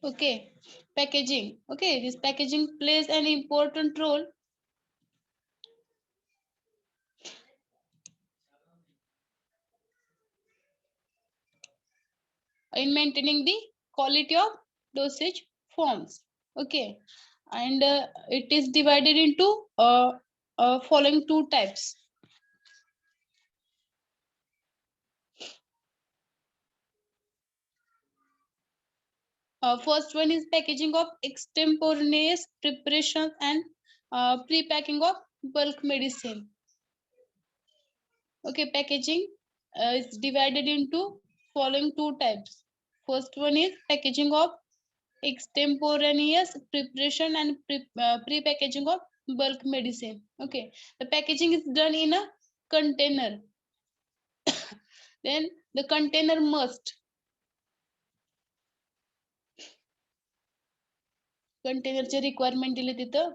Okay, packaging. Okay, this packaging plays an important role in maintaining the quality of dosage forms. Okay, and it is divided into following two types. First one is packaging of extemporaneous preparations and pre-packing of bulk medicine. Okay, packaging is divided into following two types. First one is packaging of extemporaneous preparation and pre-packaging of bulk medicine. Okay, the packaging is done in a container. Then the container must कंटेनरचे requirement दिले तिथं.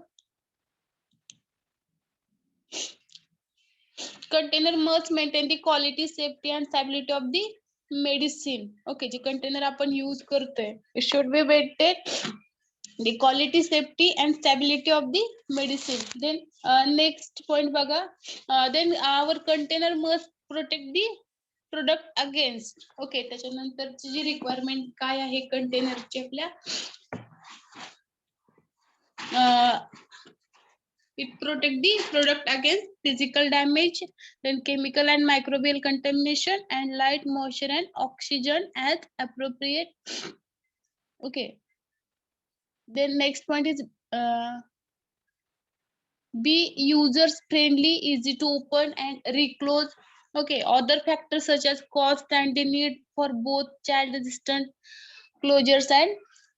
Container must maintain the quality, safety and stability of the medicine. Okay, जे container आपण use करतोय, it should be maintain the quality, safety and stability of the medicine. Then next point बघा, then our container must protect the product against. Okay, त्याच्यानंतरची जी requirement काय आहे कंटेनरची आपल्या, it protect the product against physical damage, then chemical and microbial contamination, and light, moisture and oxygen as appropriate. Okay, then next point is be users friendly, easy to open and reclose. Okay, other factors such as cost and the need for both child resistant closures and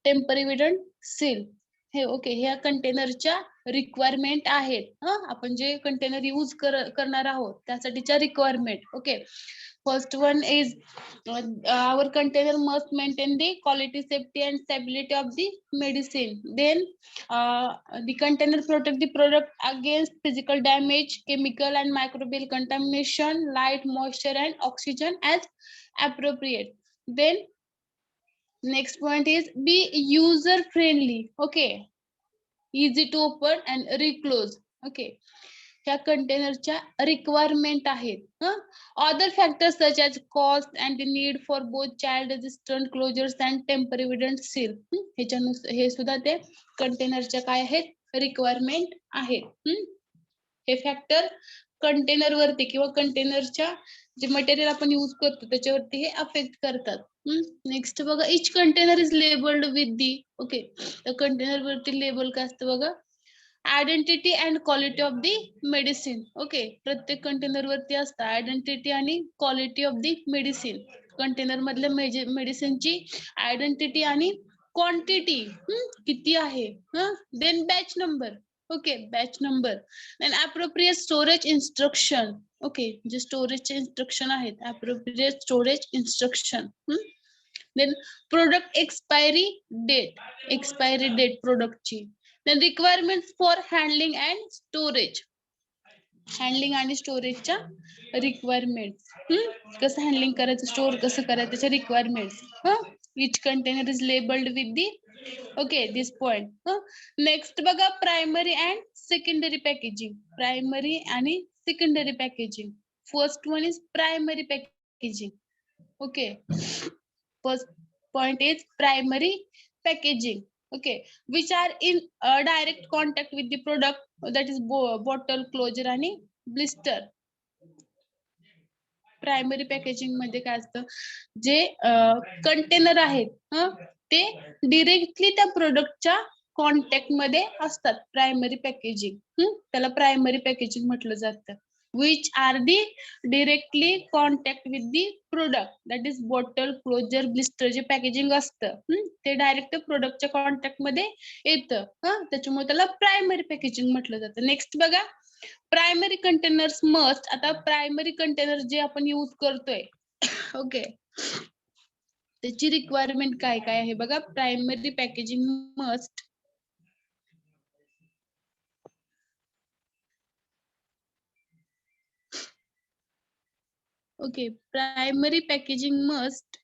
temporary seal. हे okay, ह्या कंटेनरच्या requirement आहेत. आपण जे container use करणार आहोत त्यासाठीच्या requirement. Okay, first one is our container must maintain the quality, safety and stability of the medicine. Then the container protect the product against physical damage, chemical and microbial contamination, light, moisture and oxygen as appropriate. Then next point is be user friendly. Okay, easy to open and reclose. Okay, ह्या कंटेनरच्या requirement आहेत. Other factors such as cost and the need for both child resistant closures and temporary seal. ह्याच्यानुसार हे सुद्धा ते कंटेनरच्या काय आहेत, requirement आहेत. हे फॅक्टर कंटेनर वरती किंवा कंटेनरच्या जे मटेरियल आपण यूज करतो त्याच्यावरती हे अफेक्ट करतात. नेक्स्ट बघा, each container is labelled with the. Okay, त्या कंटेनर वरती लेबल काय असतं बघा, identity and quality of the medicine. Okay, प्रत्येक कंटेनर वरती असतं आयडेंटिटी आणि quality of the medicine. Container मधल्या मेडिसिनची आयडेंटिटी आणि क्वांटिटी किती आहे. Then batch number. Okay, batch number. Then appropriate storage instruction. Okay, जे स्टोरेजचे इन्स्ट्रक्शन आहेत, appropriate storage instruction. Then product expiry date प्रोडक्टची. then requirements for handling and storage. Handling आणि स्टोरेजच्या रिक्वायरमेंट, कसं हँडलिंग करायचं, स्टोर कसं करायचं, त्याच्या requirement. Each container is labelled with the. Okay, this point. Next बघा, primary and secondary packaging. Primary आणि secondary packaging. First one is primary packaging. Okay, first point is primary packaging. Okay, which are in direct contact with the product, that is bottle, closure आणि blister. Primary packaging मध्ये काय असतं, जे container आहेत ते directly त्या प्रोडक्टच्या contact मध्ये असतात. प्रायमरी पॅकेजिंग, त्याला प्रायमरी पॅकेजिंग म्हटलं जातं. which are the directly contact with the product, that is bottle, closure, blister. जे पॅकेजिंग असतं ते डायरेक्ट प्रोडक्टच्या कॉन्टॅक्ट मध्ये येतं, त्याच्यामुळे त्याला प्रायमरी पॅकेजिंग म्हटलं जातं. नेक्स्ट बघा, प्रायमरी कंटेनर्स मस्ट. आता प्रायमरी कंटेनर जे आपण यूज करतोय, ओके, त्याची रिक्वायरमेंट काय काय आहे बघा. Primary packaging must. Okay, primary packaging must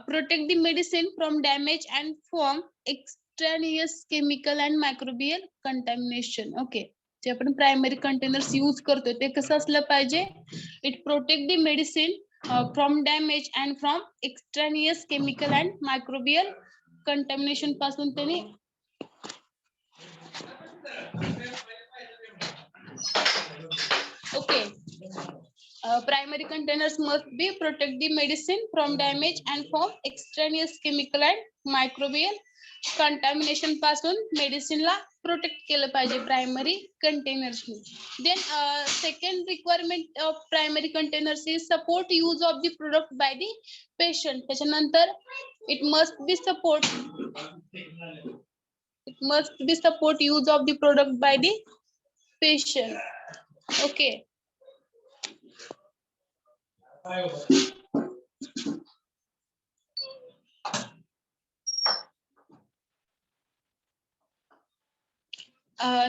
protect the medicine from damage and from extraneous chemical and microbial contamination. Okay, जे आपण प्रायमरी कंटेनर्स यूज करतो ते कसं असलं पाहिजे? It protect the medicine from damage and from extraneous chemical and microbial contamination पासून त्यांनी okay. Primary containers must be protect the medicine from damage and from extraneous chemical and microbial contamination पासून medicine ला protect केलं पाहिजे primary containers ने. Then second requirement of primary containers is support use of the product by the patient. त्याच्यानंतर it must be support use of the product by the patient. Okay.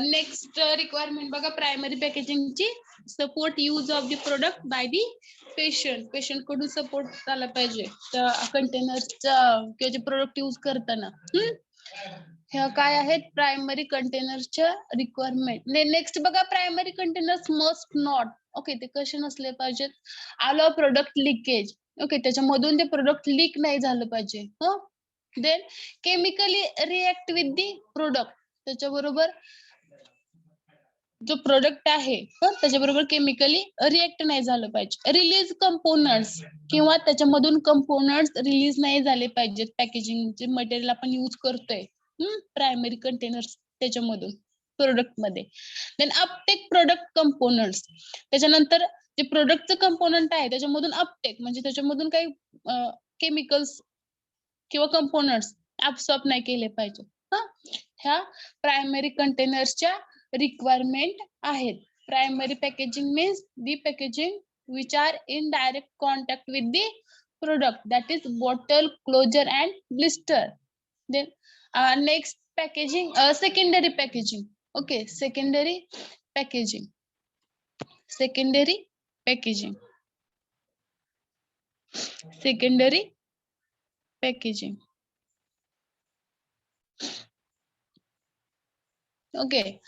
Next requirement बघा primary पॅकेजिंगची support use of the product by the patient कडून support झाला पाहिजे त्या कंटेनरचा किंवा जे product use करताना. ह्या काय आहेत प्रायमरी कंटेनरच्या रिक्वायरमेंट. नेक्स्ट बघा primary containers must not okay ते कसे नसले पाहिजेत अलाउ प्रोडक्ट लिकेज. ओके त्याच्यामधून ते प्रोडक्ट लीक नाही झालं पाहिजे. Then chemically react with the product त्याच्याबरोबर जो प्रोडक्ट आहे त्याच्याबरोबर केमिकली रिएक्ट नाही झालं पाहिजे. रिलीज कंपोनंट्स किंवा त्याच्यामधून कंपोनंट्स रिलीज नाही झाले पाहिजेत. पॅकेजिंगचे मटेरियल आपण यूज करतोय प्रायमरी कंटेनर्स त्याच्यामधून प्रोडक्ट मध्ये. देन अपटेक प्रोडक्ट कंपोनंट्स त्याच्यानंतर जे प्रोडक्टचं कंपोनंट आहे त्याच्यामधून अपटेक म्हणजे त्याच्यामधून काही केमिकल्स किंवा कंपोनंट्स ऍब्सॉर्ब नाही केले पाहिजे. ह्या प्रायमरी कंटेनर्सच्या रिक्वायरमेंट आहेत. Primary packaging means the packaging which are in direct contact with the product that is bottle closure and blister. Then next packaging secondary packaging. Okay secondary packaging secondary packaging okay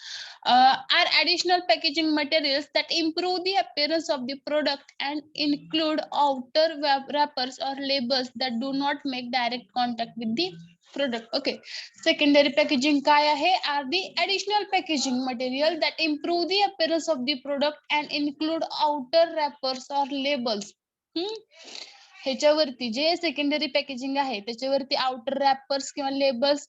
are additional packaging materials that improve the appearance of the product and include outer wrappers or labels that do not make direct contact with the product. Okay secondary packaging काय आहे are the additional packaging material that improve the appearance of the product and include outer wrappers or labels. ह्याच्यावरती जे secondary packaging आहे त्याच्यावरती outer wrappers किंवा labels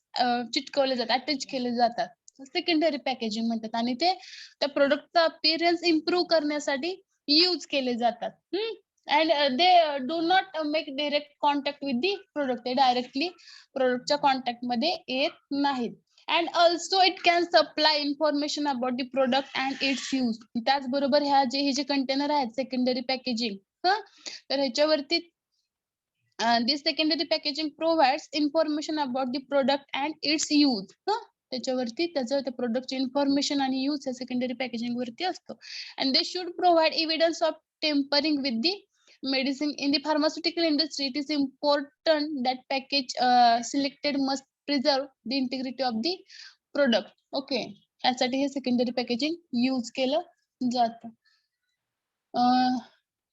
चिटकवले जातात attach केले जातात सेकंडरी पॅकेजिंग म्हणतात आणि ते त्या प्रोडक्टचा अपीअरन्स इम्प्रूव्ह करण्यासाठी यूज केले जातात. And they do not make direct contact with the product. ते डायरेक्टली प्रोडक्टच्या कॉन्टॅक्ट मध्ये येत नाहीत. And also it can supply information about the product and it's use. त्याचबरोबर हे जे कंटेनर आहेत सेकंडरी पॅकेजिंग तर ह्याच्यावरती this secondary packaging provides information about the product and its use. त्याच्यावरती त्याचं त्या प्रोडक्टची इन्फॉर्मेशन आणि यूज या सेकंडरी पॅकेजिंग वरती असतो. And they should provide evidence of tampering with the medicine in the pharmaceutical industry. It is important that package selected must preserve the integrity of the product. Okay यासाठी हे secondary packaging use केलं जातं.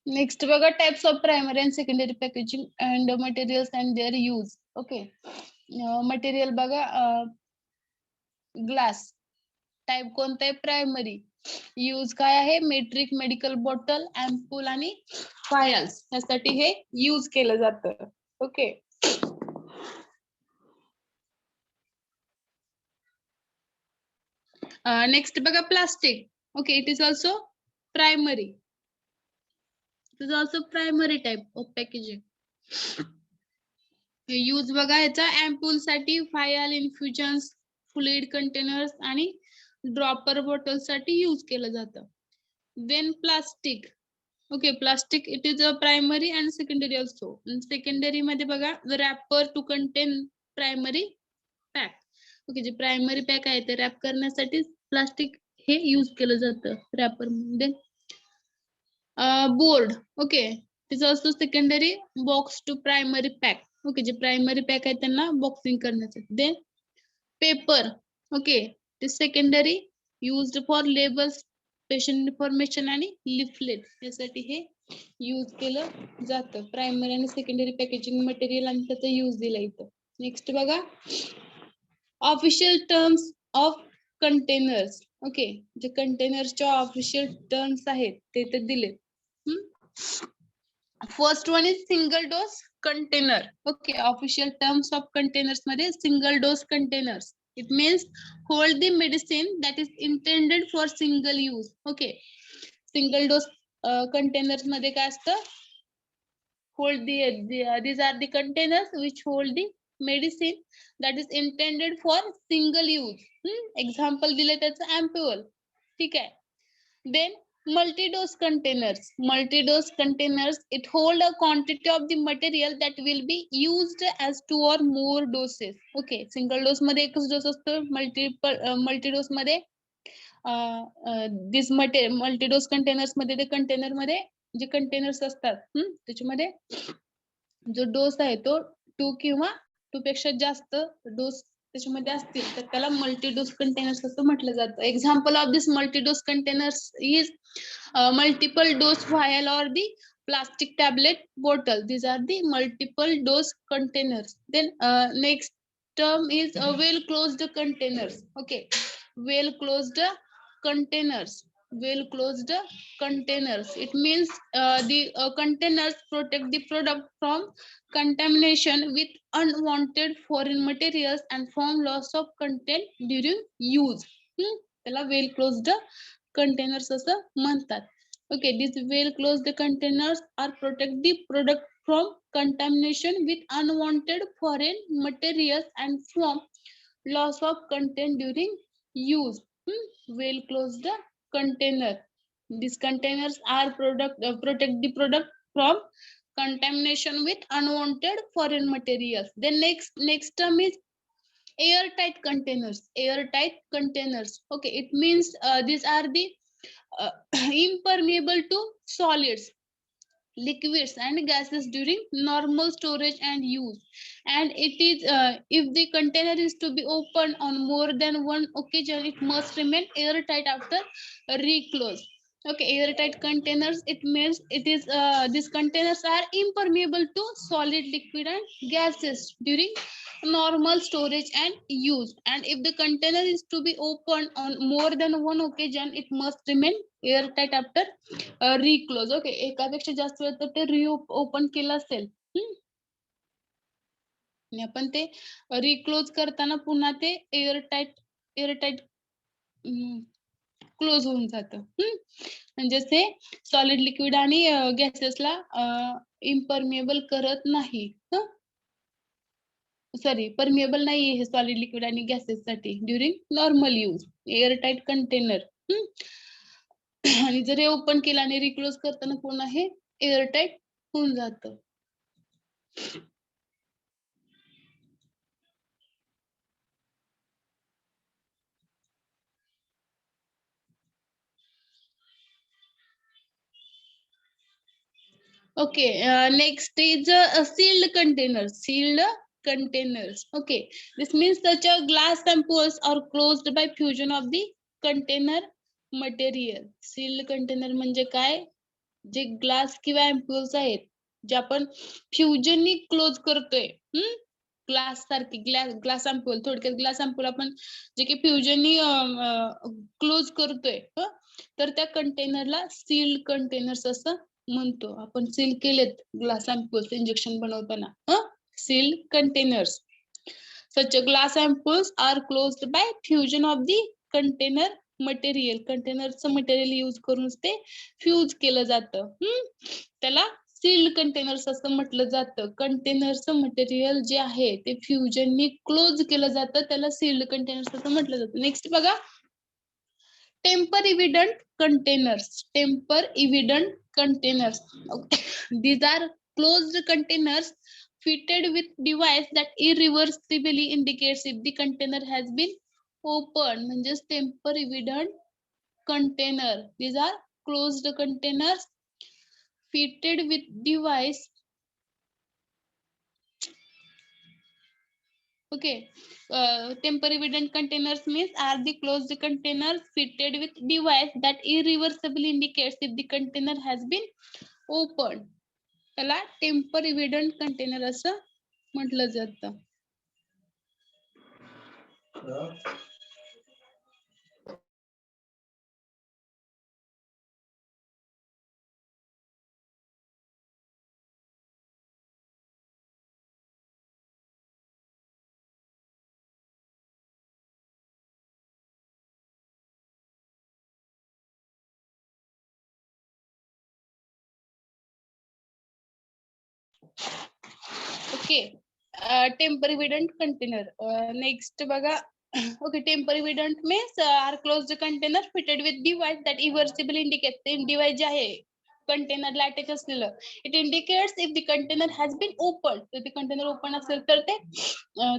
Next बघा types of primary and secondary packaging and materials and their use. Okay material बघा glass type कोणता आहे primary. Use काय आहे मेट्रिक मेडिकल बॉटल अँपूल आणि फायल्स यासाठी हे यूज केलं जातं. ओके नेक्स्ट बघा plastic. Okay it is also primary. It is also primary type of packaging. Use बघा याचा अँपूल साठी फायल इन्फ्युजन्स फ्लुइड कंटेनर्स आणि ड्रॉपर बॉटल साठी यूज केलं जातं. Then plastic. Okay plastic it is a primary and secondary also. Secondary मध्ये बघा wrapper to contain primary pack. Okay जे प्रायमरी पॅक आहे ते रॅप करण्यासाठी प्लास्टिक हे यूज केलं जातं रॅपर मध्ये. Board. Okay is also secondary box to primary pack. Okay, जे प्रायमरी पॅक आहे त्यांना बॉक्सिंग करण्यासाठी. Then paper. ओके, ते secondary used for labels, patient information आणि लिफलेट यासाठी हे यूज केलं जातं. प्रायमरी आणि सेकंडरी पॅकेजिंग मटेरियल आणि त्याचा यूज दिला इथं. नेक्स्ट बघा, official terms of containers. Okay, जे कंटेनर्सच्या ऑफिशियल टर्म्स आहेत ते तर दिले. First one is single dose container. Okay, official terms of containers मध्ये single dose containers. It means hold the medicine that is intended for single use. Okay, single dose containers मध्ये काय असतं? hold these are the containers which hold the medicine that is intended for single use. Example दिले त्याचं ampoule. ठीक आहे. Then multi-dose containers. Multi-dose containers, it hold a quantity of the material that will be used as 2 or more doses. Okay, single dose मध्ये एकच dose असतो. multi-dose मध्ये this multi-dose containers मध्ये ते कंटेनर मध्ये जे कंटेनर्स असतात त्याच्यामध्ये जो डोस आहे तो 2 किंवा 2 पेक्षा जास्त डोस त्याच्यामध्ये असतील तर त्याला मल्टी डोस कंटेनर्स असं म्हटलं जातं. Example of this multi dose containers is multiple dose vial or the plastic tablet bottle. These are the multiple dose containers. Then next term is well closed containers. Okay, well closed containers. Well closed containers, it means the containers protect the product from contamination with unwanted foreign materials and from loss of content during use. त्याला well closed containers असं म्हणतात. Okay, these well closed containers are protect the product from contamination with unwanted foreign materials and from loss of content during use. Well closed container. These containers are protect the product from contamination with unwanted foreign materials. Then next term is airtight containers. Airtight containers. Okay, it means these are the impermeable to solids, liquids and gases during normal storage and use. And it is if the container is to be opened on more than one occasion, it must remain airtight after reclose. Okay, airtight containers, it means it is these containers are impermeable to solid, liquid and gases during normal storage and use. And if the container is to be opened on more than one occasion, it must remain airtight after reclose. Okay, एकापेक्षा जास्त वेळ तर ते reopen केलं असेल आणि आपण ते रिक्लोज करताना पुन्हा ते एअरटाईट क्लोज होऊन जातं. म्हणजे ते सॉलिड, लिक्विड आणि गॅसेसला इम्परमेबल करत नाही. सॉरी, परमिएबल नाही हे सॉलिड, लिक्विड आणि गॅसेस साठी during normal use. Airtight container. आणि जर हे ओपन केलं आणि रिक्लोज करताना पुन्हा हे एअरटाईट होऊन जातं. Okay, next is sealed containers. Sealed containers. Okay, this means such a glass ampoules are closed by fusion of the container material. Sealed container म्हणजे काय? जे ग्लास किंवा अँप्युल्स आहेत जे आपण फ्युजननी क्लोज करतोय. ग्लास सारखी ग्लास अँप्युल, थोडक्यात ग्लास अँप्युल आपण जे की फ्युजननी क्लोज करतोय तर त्या कंटेनरला सील्ड कंटेनर्स असं म्हणतो. आपण सील केलेत ग्लास अँप्युल्स इंजेक्शन बनवताना. Sealed containers. Such glass ampoules are closed by fusion of the container material. कंटेनरचं मटेरियल यूज करून ते फ्यूज केलं जातं. त्याला सील्ड कंटेनर्स असं म्हटलं जातं. कंटेनरचं मटेरियल जे आहे ते फ्युजननी क्लोज केलं जातं, त्याला सील्ड कंटेनर्स असं म्हटलं जातं. नेक्स्ट बघा, temper evident containers. Temper evident containers. Okay. These are closed containers fitted with device that irreversibly indicates if the container has been opened. म्हणजेच temper evident container. These are closed containers fitted with device. Okay, tamper-evident containers means are the closed containers fitted with device that irreversibly indicates if the container has been opened. त्याला tamper-evident container असं म्हटलं जातं. Okay, tamper-evident container. Next बघा. Okay, tamper-evident means are closed container fitted with device that irreversibly indicates the device जे आहे container ला attach असलेलं. It indicates if the container has been opened. तर ते container open असेल तर ते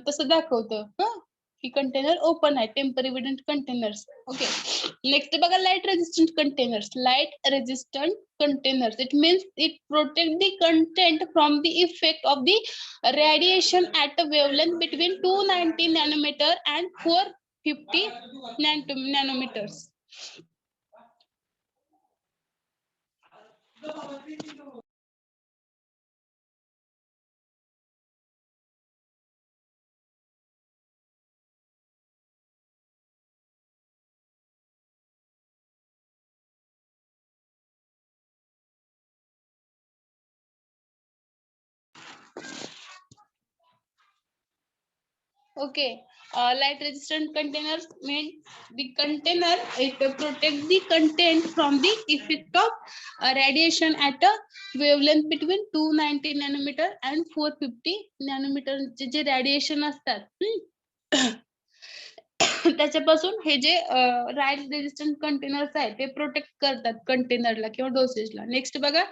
तसं दाखवतं. की container open आहे, tamper-evident containers. Okay. Next बघा light resistant containers. Light resistant containers. It means it protect the content from the effect of the radiation at a wavelength between 290 nanometer and 450 nanometers. Okay, light resistant containers mean the container it protects the content from the effect of radiation at a wavelength between 290 nanometer and 450 nanometer जे radiation असतात. त्याच्यापासून हे जे light resistant containers आहेत ते protect करतात कंटेनरला किंवा डोसेजला. Next बघा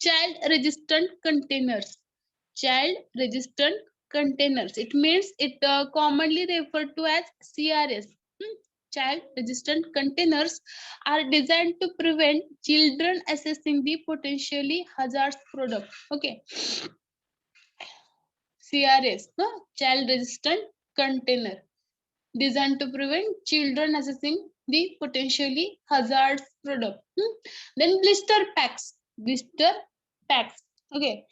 child resistant containers. Child resistant containers. It means it commonly referred to as CRS. Child resistant containers are designed to prevent children accessing the potentially hazardous product. Okay. CRS, child resistant container, designed to prevent children accessing the potentially hazardous product. Then blister packs. Blister packs. Okay,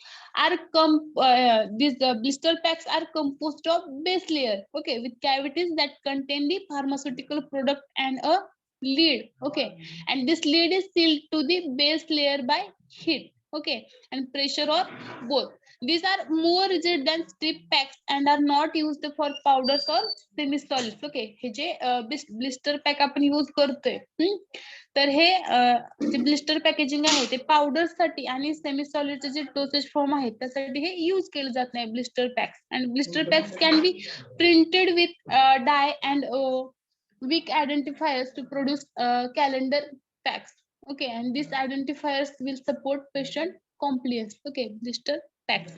these blister packs are composed of base layer. Okay, with cavities that contain the pharmaceutical product and a lid. Okay, and this lid is sealed to the base layer by heat. Okay, and pressure or both. These are more rigid than strip packs and are not used for powders or semi solids. Okay, हे जे blister pack आपण use करतोय. तर हे जे blister packaging आहे ते powder साठी आणि सेमी सॉलिडचे जे डोसेज फॉर्म आहेत त्यासाठी हे यूज केलं जात नाही blister packs. And blister packs can be printed with dye and weak identifiers to produce calendar packs. Okay, and these identifiers will support patient compliance. Okay, blister packs.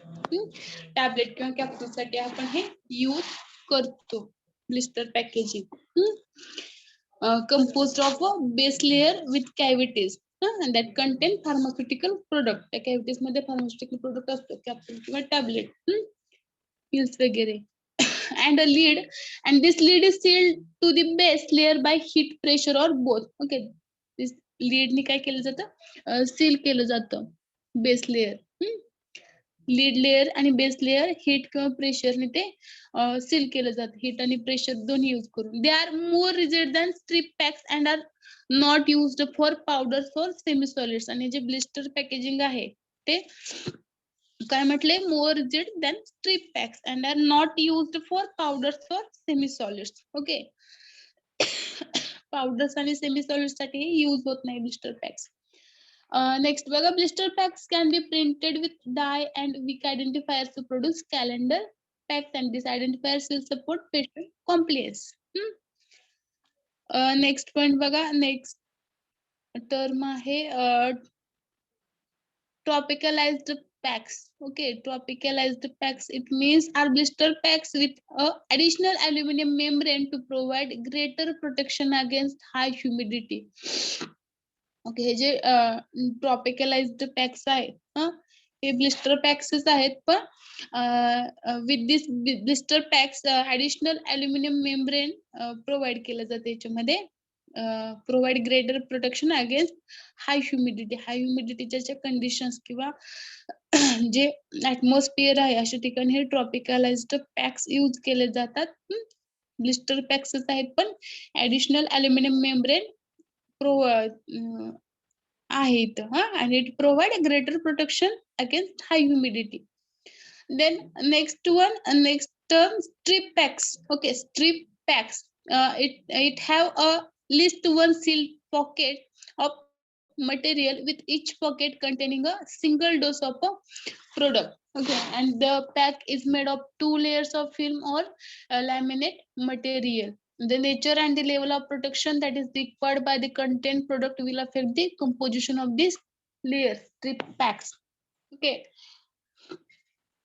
Tablet किंवा capsule साठी आपण हे use करतो blister packaging. Composed of a base layer with cavities and that contain pharmaceutical product. त्या cavities मध्ये pharmaceutical product असतो capsule किंवा tablet, pills वगैरे. And a lid, and this lid is sealed to the base layer by heat, pressure or both. Okay, this lid नि काय केलं जातं, seal केलं जातं base layer. लीड लेअर आणि बेस लेअर हीट किंवा प्रेशरने ते सील केलं जातं. हीट आणि प्रेशर दोन्ही यूज करून. They are more rigid than strip packs and are not used for powder for semi solids. आणि जे ब्लिस्टर पॅकेजिंग आहे ते काय म्हटले, more rigid than strip packs and are not used for powder for semi solids. Okay, powders आणि semi solids साठी use होत नाही blister packs. Next, blister packs can be printed with dye and weak identifiers to produce calendar packs, and these identifiers will support patient compliance. Next point बघा, next term आहे tropicalized packs. Okay, tropicalized packs, it means are blister packs with additional aluminum membrane to provide greater protection against high humidity. Okay, हे जे ट्रॉपिकलाइज्ड pax आहेत हे blister पॅक्सच आहेत, पण with this blister packs additional aluminium membrane provide केलं जातं याच्यामध्ये, provide greater protection against high ह्युमिडिटीच्या ज्या कंडिशन्स किंवा जे ऍटमॉस्फिअर आहे अशा ठिकाणी हे ट्रॉपिकलाइज्ड पॅक्स यूज केले जातात. ब्लिस्टर पॅक्सच आहेत, पण ऍडिशनल अल्युमिनियम मेम्ब्रेन प्रो आहेत and it provide a greater protection against high humidity. Then next one, next term, strip packs. Okay, strip packs, it have a least one sealed pocket of material with each pocket containing a single dose of a product. Okay, and the pack is made of 2 layers of film or laminate material. The nature and the level of protection that is required by the content product will affect the composition of these layers. Strip packs, okay,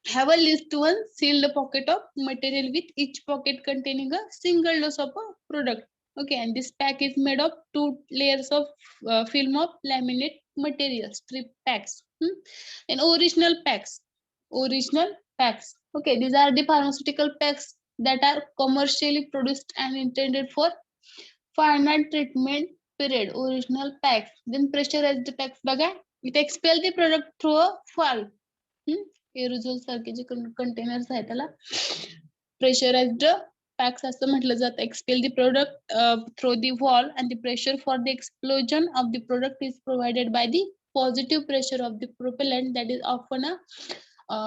have a least one sealed pocket of material with each pocket containing a single dose of a product. Okay, and this pack is made of 2 layers of film of laminate material. Strip packs. And original packs, okay, these are the pharmaceutical packs that are commercially produced and intended for finite treatment period. Original packs. Then pressurized packs बघा, it expel the product through a valve. एरोझोल सारखे जे containers आहेत त्याला pressurised pax असं म्हटलं जातं. Expel the product through the wall and the pressure for the explosion of the product is provided by the positive pressure of the propellant that is often a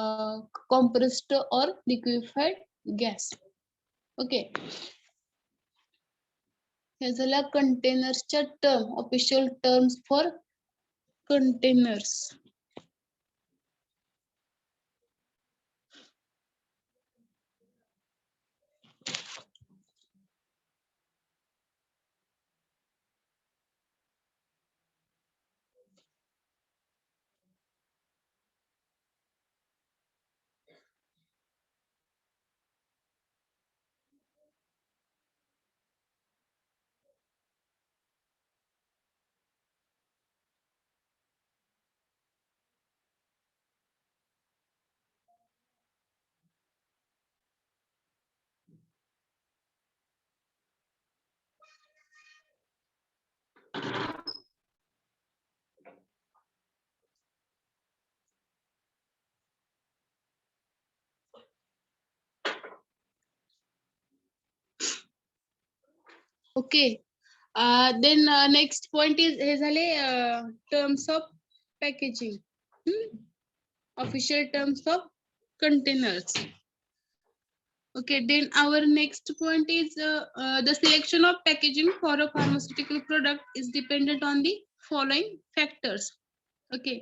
compressed or liquefied gas. Okay, हे झालं कंटेनर्सच्या term, official terms for containers. Okay, then next point is हे झाले terms of packaging, official terms of containers. Okay, then our next point is the selection of packaging for a pharmaceutical product is dependent on the following factors. Okay,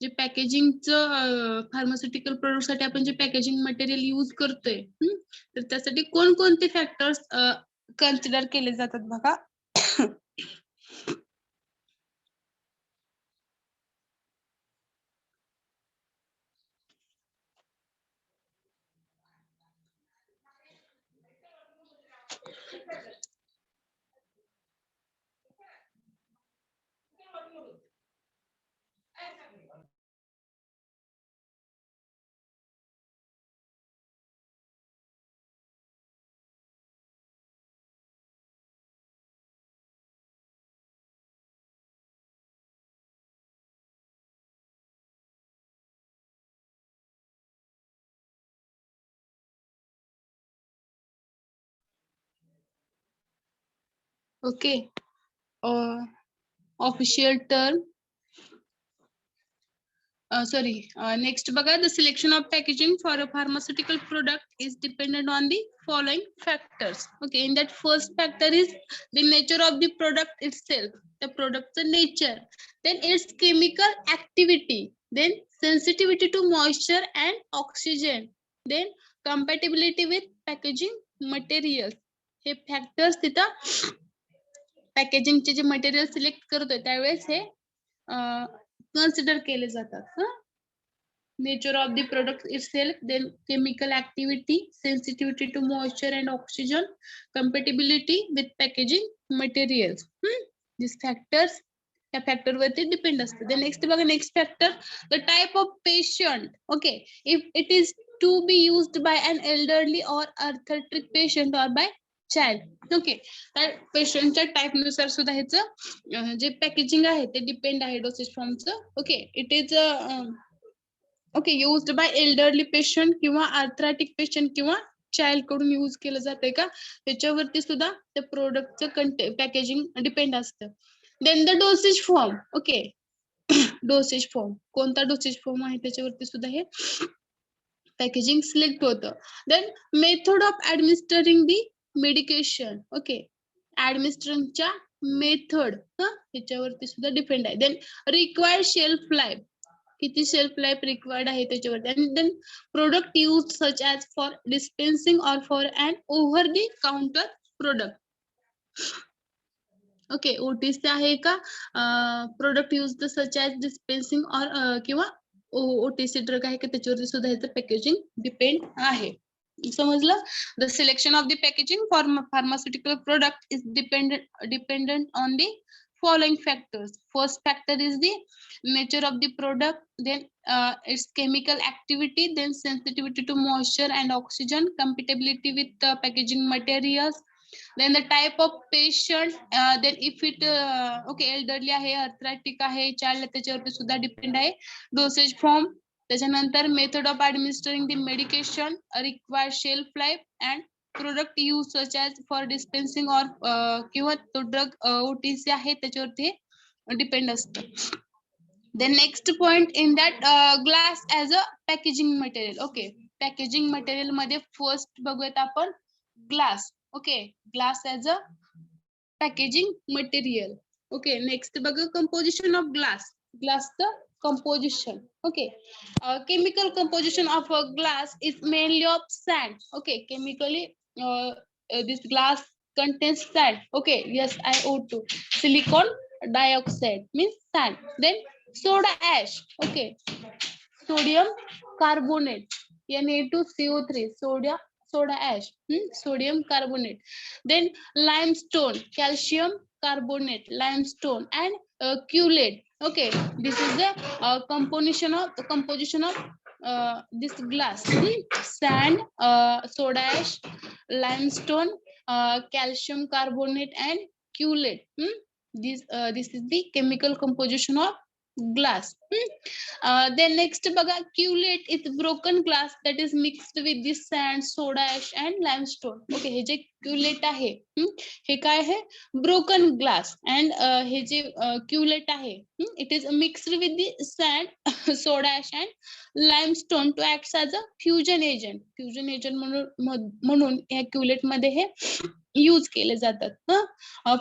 जे पॅकेजिंगचं pharmaceutical product साठी आपण जे packaging material use करतोय, तर त्यासाठी कोणकोणते factors consider केले जातात बघा. ओके, ऑफिशियल टर्म, next बघा, the selection of packaging for a pharmaceutical product is dependent on the following factors. Okay, in that first factor is the nature of the product itself, the product's nature, then its chemical activity, then sensitivity to moisture and oxygen, then compatibility with packaging materials. हे factors तिथं पॅकेजिंगचे जे material select करतोय त्यावेळेस हे consider केले जातात. Nature of the product itself, then chemical activity, sensitivity to moisture and oxygen, compatibility with packaging materials. These factors त्या factor वरती डिपेंड असतं. then नेक्स्ट बघा, next factor the type of patient. Okay, if it is to be used by an elderly or arthritic patient or by child. Okay, तर पेशंटच्या type नुसार सुद्धा ह्याचं जे पॅकेजिंग आहे ते डिपेंड आहे डोसेज फॉर्मचं. Okay, it is okay used by elderly patient किंवा आर्थ्रायटिक पेशंट किंवा चाइल्ड कडून यूज केलं जातंय का, त्याच्यावरती सुद्धा त्या प्रोडक्टचं पॅकेजिंग डिपेंड असतं. Then the dosage form. Okay, dosage form, कोणता डोसेज फॉर्म आहे त्याच्यावरती सुद्धा हे पॅकेजिंग सिलेक्ट होतं. Then method of administering the medication. Okay, ऍडमिनिस्ट्रेशनच्या मेथड ह्याच्यावरती सुद्धा डिपेंड आहे. देन रिक्वायर्ड शेल्फ लाईफ, किती शेल्फ लाईफ रिक्वायर्ड आहे त्याच्यावरती. आणि then product use such as for dispensing or for and over the counter product. Okay, OTC आहे का, product use such as dispensing or किंवा ओटीसी ड्रग आहे का, त्याच्यावरती सुद्धा ह्याचं पॅकेजिंग डिपेंड आहे. समजलं. The selection of the packaging for pharmaceutical product is dependent on the following factors. First factor is the nature of the product, then its chemical activity, then sensitivity to moisture and oxygen, compatibility with packaging materials, then the type of patient, then if it okay elderly आहे, arthritic आहे, child त्याच्यावरती सुद्धा depend आहे. Dosage form, त्याच्यानंतर method of administering the medication, required shelf life and product use such as for dispensing or किंवा तो drug OTC आहे त्याच्यावरती डिपेंड असतं. Then next point in that glass as a packaging material. Okay, packaging material मध्ये first बघूयात आपण glass. Okay, glass as a packaging material. Okay, next बघा composition of glass. ग्लासचं composition. Okay, chemical composition of a glass is mainly of sand. Okay, chemically this glass contains sand. Okay, yes, SiO2, silicon dioxide means sand. Then soda ash. Okay, sodium carbonate, Na2CO3, soda ash, sodium carbonate. Then limestone, calcium carbonate, limestone, and chelate. Okay, this is the composition of this glass. Sand, soda ash, limestone, calcium carbonate, and chelate. This is the chemical composition of glass. Then next बघा, chelate is broken glass that is mixed with the sand, soda ash and limestone. Okay, हे जे chelate आहे हे काय आहे, broken glass, and हे जे chelate आहे it is mixed with the sand, soda ash and limestone to act as a fusion agent. Fusion agent म्हणून या chelate मध्ये हे यूज केले जातात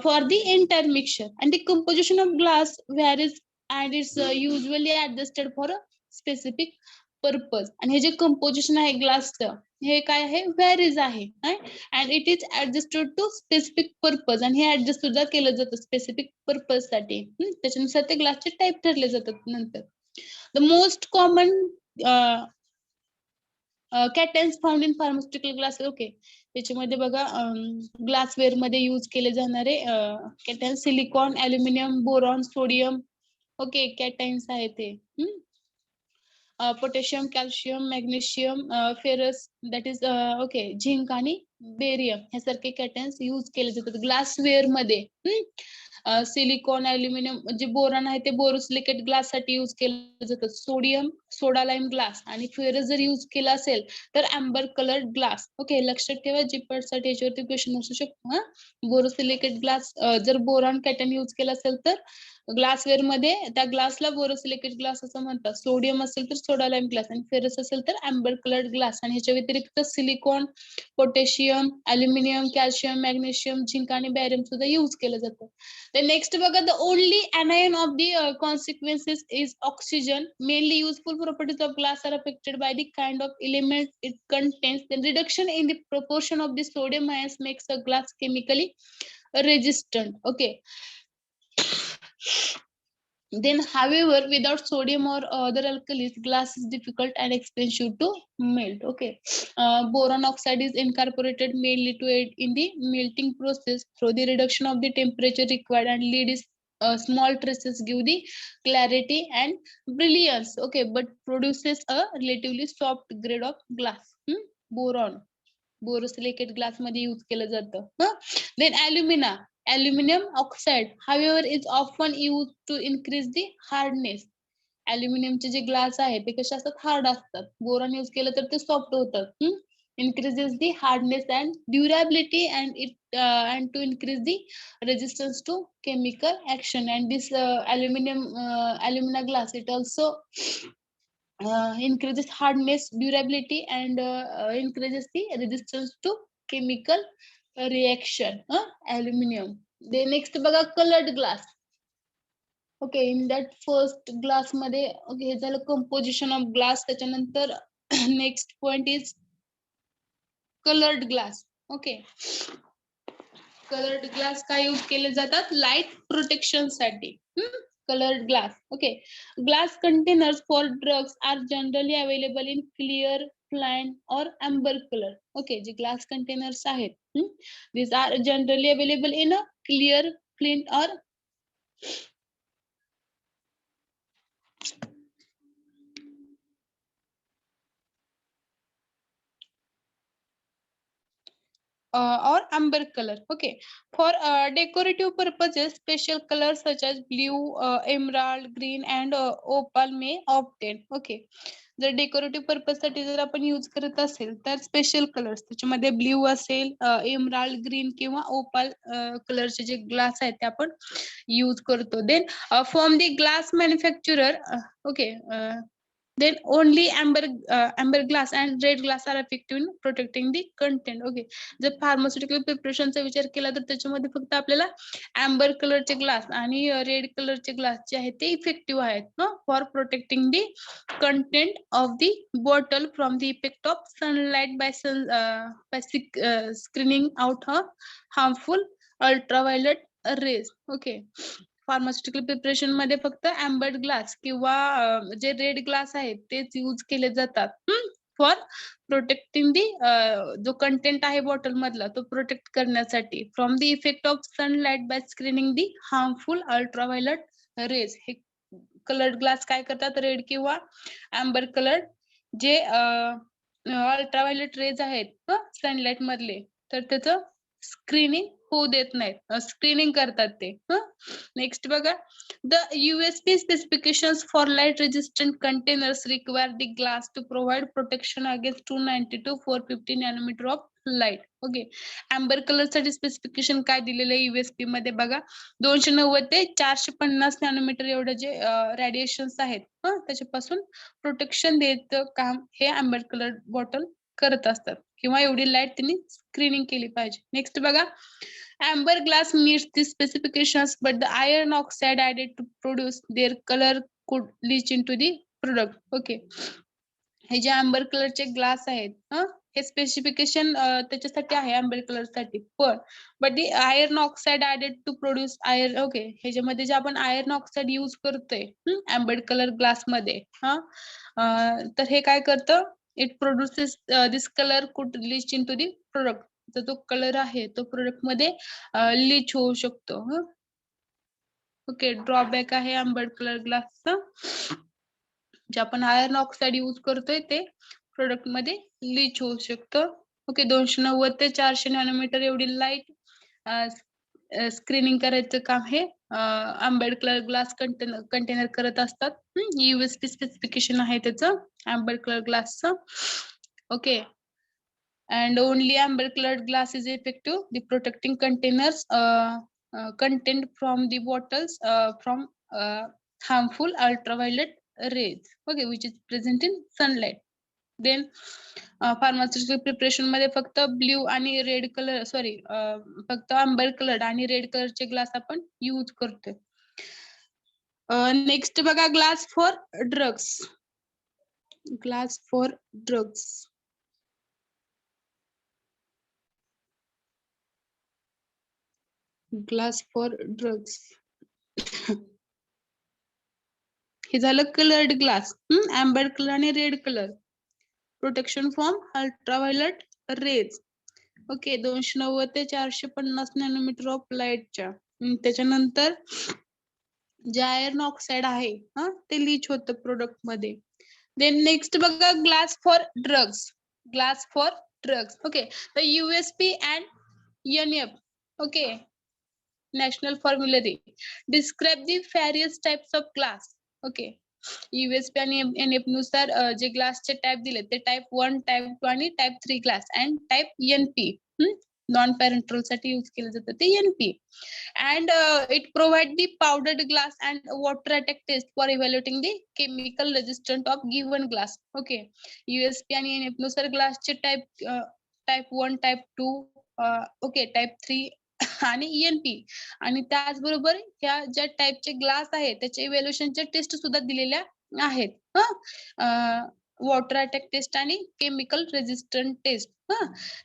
for the entire mixture. and the composition of glass varies and it's usually adjusted for a specific purpose. आणि हे जे composition आहे ग्लासचं हे काय आहे, व्हॅरीज आहे, and it is adjusted to specific purpose. आणि हे ऍडजस्ट सुद्धा केलं जातं स्पेसिफिक पर्पज साठी. त्याच्यानुसार ते ग्लासचे टाईप ठरले जातात नंतर. The most common cations found in pharmaceutical glass. Okay, त्याच्यामध्ये बघा ग्लासवेअर मध्ये यूज केले जाणारे cation, silicon, aluminium, boron, sodium. Okay, cations आहे ते. Potassium, calcium, magnesium, ferrous, that is okay, zinc आणि बेरियम ह्यासारखे कॅटाइन्स यूज केले जातात ग्लासवेअर मध्ये. सिलिकॉन, अल्युमिनियम, जे बोरॉन आहे ते बोरोसिलिकेट ग्लास साठी यूज केलं जातं. सोडियम, सोडा लाईम ग्लास, आणि फेरस जर यूज केला असेल तर अँबर कलर्ड ग्लास. ओके, लक्षात ठेवा जीपीएस साठी याच्यावरती क्वेश्चन असू शकतो. बोरोसिलिकेट ग्लास, जर बोरॉन कॅटन यूज केला असेल तर ग्लासवेअर मध्ये त्या ग्लासला बोरोसिलिकेट ग्लास असं म्हणतात. सोडियम असेल तर सोडा लाईम ग्लास, आणि फेरस असेल तर अँबर कलर्ड ग्लास. आणि ह्याच्या व्यतिरिक्त silicon, potassium, aluminium, calcium, magnesium, zinc आणि बॅरियम सुद्धा यूज केलं जातं. नेक्स्ट बघा, the only anion of the consequences is oxygen. Mainly useful properties of glass are affected by the kind of element it contains. The reduction in the proportion of the sodium ions makes a glass chemically resistant. Okay. Then however, without sodium or other alkalis, glass is difficult and expensive to melt. Okay, boron oxide is incorporated mainly to aid in the melting process through the reduction of the temperature required, and lead is small traces give the clarity and brilliance. Okay, but produces a relatively soft grade of glass. Boron, borosilicate glass मध्ये use केलं जातं. Then aluminum oxide, however, is often used to increase the hardness. अल्युमिनियमचे जे glass आहे ते कसे असतात, hard असतात. Boron use केलं तर ते सॉफ्ट होतात. Increases the hardness and durability, and and to increase the resistance to chemical action. And this alumina glass, it also increases hardness, durability, and increases the resistance to chemical reaction. Aluminum. The next बघा colored glass. Okay, in that first glass मध्ये okay हे झालं composition of glass. त्याच्यानंतर next point is coloured glass. Okay, coloured glass काय use केले जातात, light protection साठी. Coloured glass. Okay, glass containers for drugs are generally available in clear, plain or amber colour. Okay, जे glass containers आहेत, these are generally available in a clear, plain or or amber color. Okay, for decorative purposes, special colors such as blue, emerald green, and opal may obtain. Okay, जर decorative purpose साठी जर आपण use करत असेल तर special colours, त्याच्यामध्ये blue असेल, emerald green किंवा ओपाल कलरचे जे ग्लास आहेत ते आपण यूज करतो. Then from the glass manufacturer, okay, then only amber glass and red glass are effective in protecting the content. Okay, जर फार्मास्युटिकल प्रिपरेशनचा विचार केला तर त्याच्यामध्ये फक्त आपल्याला amber कलरचे ग्लास आणि रेड कलरचे ग्लास जे आहेत ते इफेक्टिव्ह आहेत for protecting the content of the bottle from the effect of sunlight by screening out harmful ultraviolet rays. Okay, pharmaceutical preparation मध्ये फक्त एम्बर्ड ग्लास किंवा जे रेड ग्लास आहेत तेच यूज केले जातात फॉर प्रोटेक्टिंग दी जो कंटेंट आहे बॉटल मधला तो प्रोटेक्ट करण्यासाठी from the effect of sunlight by screening the harmful ultraviolet rays. हे कलर्ड ग्लास काय करतात, रेड किंवा एम्बर कलर जे अल्ट्राव्हायोलेट रेज आहेत सनलाइट मधले, तर त्याचं स्क्रीनिंग होऊ देत नाहीत, स्क्रीनिंग करतात ते. नेक्स्ट बघा, the USP specifications for light resistant containers require the glass to provide protection against 290 to 450 nanometre of light. Okay, amber colour साठी स्पेसिफिकेशन काय दिलेलं आहे USP मध्ये बघा, 290 ते 450 नॅनोमीटर एवढे जे रेडिएशन्स आहेत त्याच्यापासून प्रोटेक्शन द्यायचं काम हे एम्बर कलर बॉटल करत असतात, किंवा एवढी लाईट त्यांनी स्क्रीनिंग केली पाहिजे. नेक्स्ट बघा, amber glass meets the specifications, but the iron oxide added to produce their color could leach into the product. Okay, हे जे आंबर कलरचे ग्लास आहेत हे स्पेसिफिकेशन त्याच्यासाठी आहे आंबर कलर साठी, पण but the iron oxide added to produce iron. Okay, ह्याच्यामध्ये जे आपण आयर्न ऑक्साइड यूज करतोय आंबर कलर ग्लास मध्ये तर हे काय करतं, it produces this colour could leach into the product. तर तो कलर आहे तो प्रोडक्ट मध्ये लीच होऊ शकतो. ओके, ड्रॉबॅक आहे आंबर कलर ग्लासचा, जे आपण आयर्न ऑक्साइड यूज करतोय ते प्रोडक्ट मध्ये लीच होऊ शकतं. ओके, 290 ते 400 नॅनोमीटर एवढी लाईट स्क्रीनिंग करायचं काम हे आंबेड कलर ग्लास कंटेनर करत असतात. USP स्पेसिफिकेशन आहे त्याचं आंबेड कलर ग्लासचं. Okay, and only amber colored glass is effective the protecting containers content from the bottles from harmful ultraviolet rays. Okay, which is present in sunlight. Then pharmaceutical preparation मध्ये फक्त blue आणि red colour फक्त amber colour आणि red कलरचे glass आपण use करतोय. Next बघा, glass for drugs. Glass for drugs, glass for drugs हे झालं कलर्ड ग्लास, आंबर कलर आणि red colour, protection from ultraviolet rays. Okay, 290 ते 450 नॅनोमीटर ऑफ लाईटच्या. त्याच्यानंतर जे आयर्न ऑक्साईड आहे ते लीच होतं प्रोडक्ट मध्ये. देन नेक्स्ट बघा glass for drugs. Glass for drugs. Okay, the USP and NF. Okay, national formulary describe the various types of glass. Okay, USP आणि NF नुसार जे ग्लासचे टाइप दिले ते टाइप 1, टाइप 2 आणि type 3 glass and type NP. Non parenteral साठी use केलं जातं ते NP. And it provide the powdered glass and water attack test for evaluating the chemical resistant of given glass. Okay, USP आणि NF नुसार ग्लासचे type 1, type 2, okay, type 3 आणि ENP. आणि त्याचबरोबर ह्या ज्या टाइपचे ग्लास आहेत त्याच्या इव्हॅल्युएशनच्या टेस्ट सुद्धा दिलेल्या आहेत. वॉटर अटॅक टेस्ट आणि chemical resistant test.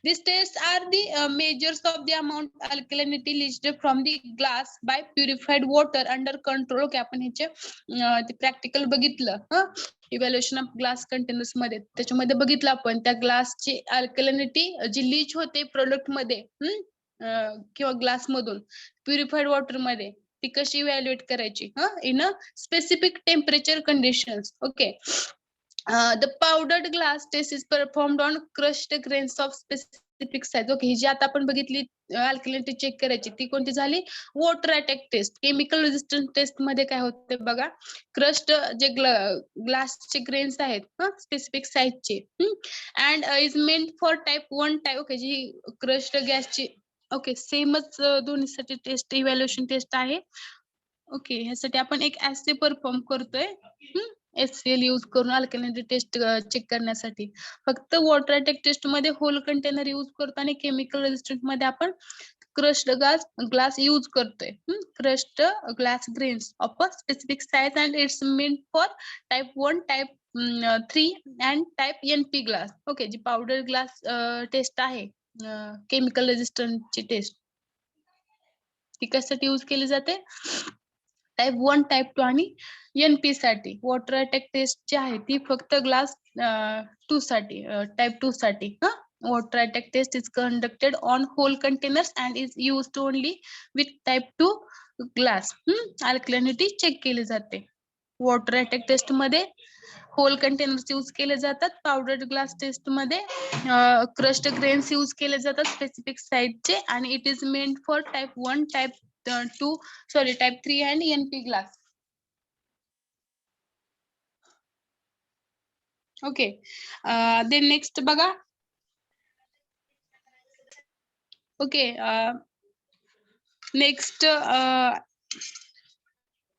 These tests are the measures of the amount alkalinity leached from the glass by purified water under control. Okay, आपण ह्याचे प्रॅक्टिकल बघितलं इव्हॅल्युएशन ऑफ ग्लास कंटेनर्स मध्ये. त्याच्यामध्ये बघितलं आपण त्या ग्लासची अल्कलिनिटी जी leech होते प्रोडक्ट मध्ये किंवा ग्लास मधून प्युरिफाईड वॉटर मध्ये, ती कशी इव्हॅल्युएट करायची in a specific temperature conditions. Okay, the powdered glass test is performed on crushed grains of specific size. Okay, ही जी आता आपण बघितली अल्कलिनिटी चेक करायची ती कोणती झाली? Water attack test. Chemical resistant test मध्ये काय होते बघा, क्रस्ट जे ग्लासचे ग्रेन्स आहेत स्पेसिफिक साईजचे and is meant for type 1 type. Okay, जी क्रस्ट गॅसची ओके सेमच दोन्हीसाठी टेस्ट इव्हॅल्युएशन टेस्ट आहे. ओके, ह्यासाठी आपण एक ऍसे परफॉर्म करतोय HCl यूज करून अल्कलिनिटी टेस्ट चेक करण्यासाठी. फक्त वॉटर अटॅक टेस्ट मध्ये होल कंटेनर यूज करतो आणि केमिकल रेजिस्टंट मध्ये आपण क्रस्ड ग्लास यूज करतोय. Crushed glass grains of a specific size and it's meant for type 1, type 3 and type NP glass. Okay, जी powder glass test आहे chemical रेजिस्टंटची test, ती कशासाठी यूज केली जाते? टाइप 1, टाइप 2 आणि NP साठी. वॉटर अटॅक टेस्ट जी आहे ती फक्त ग्लास 2 साठी, टाइप 2 साठी. Water attack test is conducted on whole containers and is used only with type 2 glass. Alkalinity check केली जाते. वॉटर अटॅक टेस्ट मध्ये होल कंटेनर्स यूज केले जातात. पावडर्ड ग्लास टेस्ट मध्ये क्रस्ड ग्रेन्स यूज केले जातात स्पेसिफिक साईजचे आणि it is meant for type 1, type 2 sorry type 3 and NP glass. Okay, then next बघा. ओके,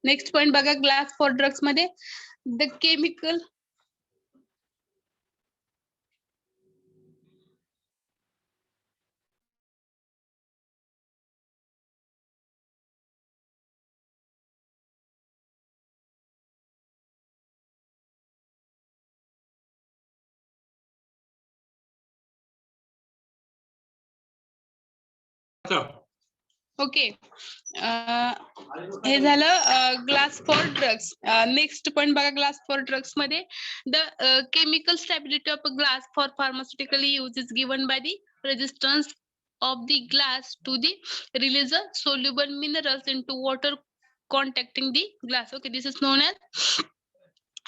नेक्स्ट पॉइंट बघा ग्लास फॉर ड्रग्स मध्ये द केमिकल. ओके, हे झालं glass for drugs. Next point बघा ग्लास फॉर ड्रग्स मध्ये the chemical stability of glass for pharmaceutical use is given by the resistance of the glass to the release of soluble minerals into water contacting the glass. Okay, this is known as